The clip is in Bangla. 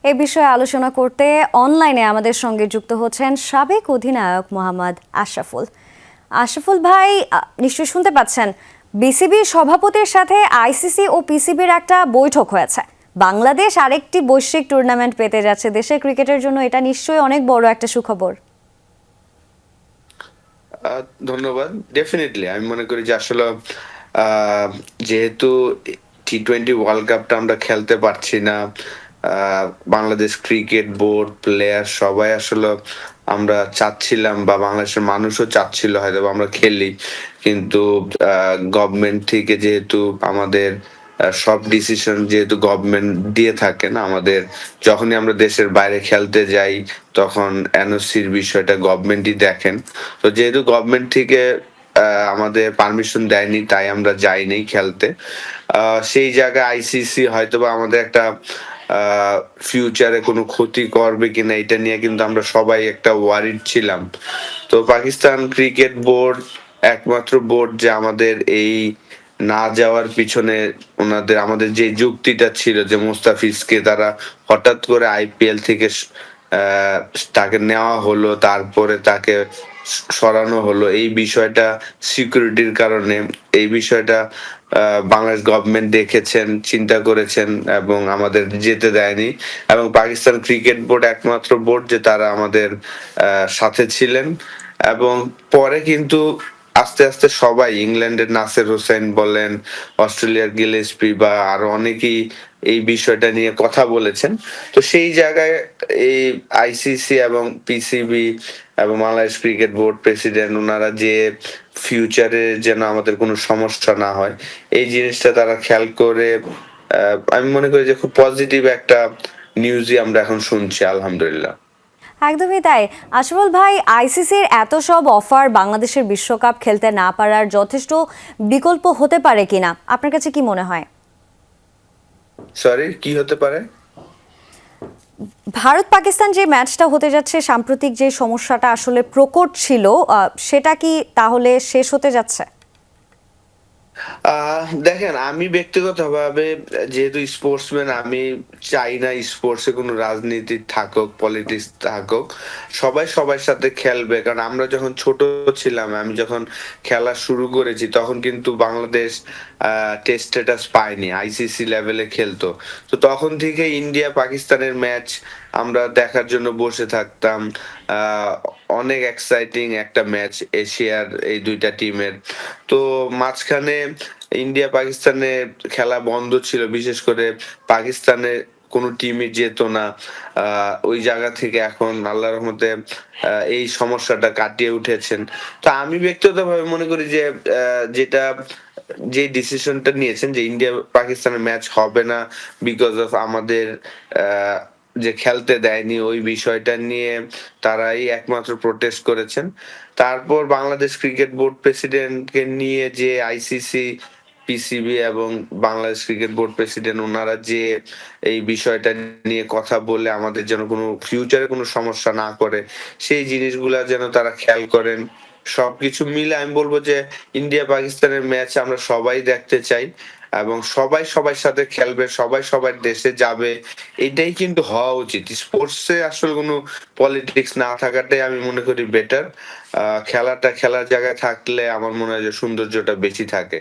এ বিষয়ে আলোচনা করতে অনলাইনে আমাদের সঙ্গে যুক্ত হচ্ছেন সাবেক অধিনায়ক মোহাম্মদ আশরাফুল। আশরাফুল ভাই, নিশ্চয়ই শুনতে পাচ্ছেন, বিসিবির সভাপতির সাথে আইসিসি ও পিসিবির একটা বৈঠক হয়েছে। বাংলাদেশ আরেকটি বৈশ্বিক টুর্নামেন্ট পেতে যাচ্ছে। দেশের ক্রিকেটের জন্য এটা নিশ্চয়ই অনেক বড় একটা সুখবর। ধন্যবাদ। ডেফিনিটলি আমি মনে করি যে আসলে যেহেতু টি-20 ওয়ার্ল্ড কাপটা আমরা খেলতে পারছি না, বাংলাদেশ ক্রিকেট বোর্ড, প্লেয়ার সবাই আসলে আমরা চাচ্ছিলাম বা বাংলাদেশের মানুষও চাচ্ছিল হয়তো আমরা খেলি। কিন্তু গভর্নমেন্ট থেকে যেহেতু আমাদের সব ডিসিশন যেহেতু গভর্নমেন্ট দিয়ে থাকেন, আমাদের যখনই আমরা দেশের বাইরে খেলতে যাই তখন এনওসির বিষয়টা গভর্নমেন্টই দেখেন। তো যেহেতু গভর্নমেন্ট থেকে আমাদের পারমিশন দেয়নি, তাই আমরা যাইনি খেলতে। সেই জায়গায় আইসিসি হয়তোবা আমাদের একটা ফিউচারে কোনো ক্ষতি করবে কিনা এটা নিয়ে কিন্তু আমরা সবাই একটা ওয়ারিড ছিলাম। তো পাকিস্তান ক্রিকেট বোর্ড একমাত্র বোর্ড যে আমাদের এই না যাওয়ার পিছনে ওনাদের আমাদের যে যুক্তিটা ছিল যে মুস্তাফিজকে তারা হঠাৎ করে আইপিএল থেকে তাকে নেওয়া হলো, তারপরে তাকে সরানো হলো, এই বিষয়টা সিকিউরিটির কারণে এই বিষয়টা বাংলাদেশ গভর্নমেন্ট দেখেছেন, চিন্তা করেছেন এবং আমাদের যেতে দেয়নি। এবং পাকিস্তান ক্রিকেট বোর্ড একমাত্র বোর্ড যে তারা আমাদের সাথে ছিলেন। এবং পরে কিন্তু আস্তে আস্তে সবাই, ইংল্যান্ডের নাসির হোসেন বলেন, অস্ট্রেলিয়ার গিলেস্পি বা আরো অনেকেই এই বিষয়টা নিয়ে কথা বলেছেন। তো সেই জায়গায় এই আইসিসি এবং পিসিবি এবং বাংলাদেশ ক্রিকেট বোর্ড প্রেসিডেন্ট ওনারা যে ফিউচারে যেন আমাদের কোনো সমস্যা না হয় এই জিনিসটা তারা খেয়াল করে আমি মনে করি যে খুব পজিটিভ একটা নিউজই আমরা এখন শুনছি, আলহামদুলিল্লাহ। একদমই তাই। আশরাফুল ভাই, আইসিসির এত সব অফার বাংলাদেশের বিশ্বকাপ খেলতে না পারার যথেষ্ট বিকল্প হতে পারে কিনা আপনার কাছে কি মনে হয়? সরি, কি হতে পারে? ভারত পাকিস্তান যে ম্যাচটা হতে যাচ্ছে, সাম্প্রতিক যে সমস্যাটা আসলে প্রকট ছিল, সেটা কি তাহলে শেষ হতে যাচ্ছে? দেখেন, আমি ব্যক্তিগতভাবে যেহেতু স্পোর্টসম্যান, আমি চাই না স্পোর্টসে কোনো রাজনীতি থাকুক, পলিটিক্স থাকুক। সবাই সবার সাথে খেলবে। কারণ আমরা যখন ছোট ছিলাম, আমি যখন খেলা শুরু করেছি তখন কিন্তু বাংলাদেশ টেস্ট স্ট্যাটাস পায়নি, আইসিসি লেভেলে খেলতো। তো তখন থেকে ইন্ডিয়া পাকিস্তানের ম্যাচ আমরা দেখার জন্য বসে থাকতাম। আহ অনেক এক্সাইটিং একটা ম্যাচ এশিয়ার এই দুইটা টিমের। তো মাঝখানে ইন্ডিয়া পাকিস্তানে খেলা বন্ধ ছিল, বিশেষ করে পাকিস্তানে কোন টিমই যেত না। ওই জায়গা থেকে এখন আল্লাহর রহমতে এই সমস্যাটা কাটিয়ে উঠেছেন। তো আমি ব্যক্তিগতভাবে মনে করি যে যেটা যে ডিসিশনটা নিয়েছেন যে ইন্ডিয়া পাকিস্তানের ম্যাচ হবে না বিকজ অফ আমাদের আহ, যে খেলতে দেয়নি ওই বিষয়টা নিয়ে তারাই একমাত্র প্রোটেস্ট করেছেন। তারপর বাংলাদেশ ক্রিকেট বোর্ড প্রেসিডেন্টকে নিয়ে যে আইসিসি, পিসিবি এবং বাংলাদেশ ক্রিকেট বোর্ড প্রেসিডেন্ট ওনারা যে এই বিষয়টা নিয়ে কথা বলে আমাদের যেন কোনো ফিউচারে কোনো সমস্যা না করে সেই জিনিসগুলা যেন তারা খেয়াল করেন। সবকিছু মিলে আমি বলবো যে ইন্ডিয়া পাকিস্তানের ম্যাচ আমরা সবাই দেখতে চাই এবং সবাই সবার সাথে খেলবে, সবাই সবার দেশে যাবে। এটাই কিন্তু হওয়া উচিত। স্পোর্টসে আসলে কোনো পলিটিক্স না থাকাটাই আমি মনে করি বেটার। খেলাটা খেলার জায়গায় থাকলে আমার মনে হয় যে সৌন্দর্যটা বেশি থাকে।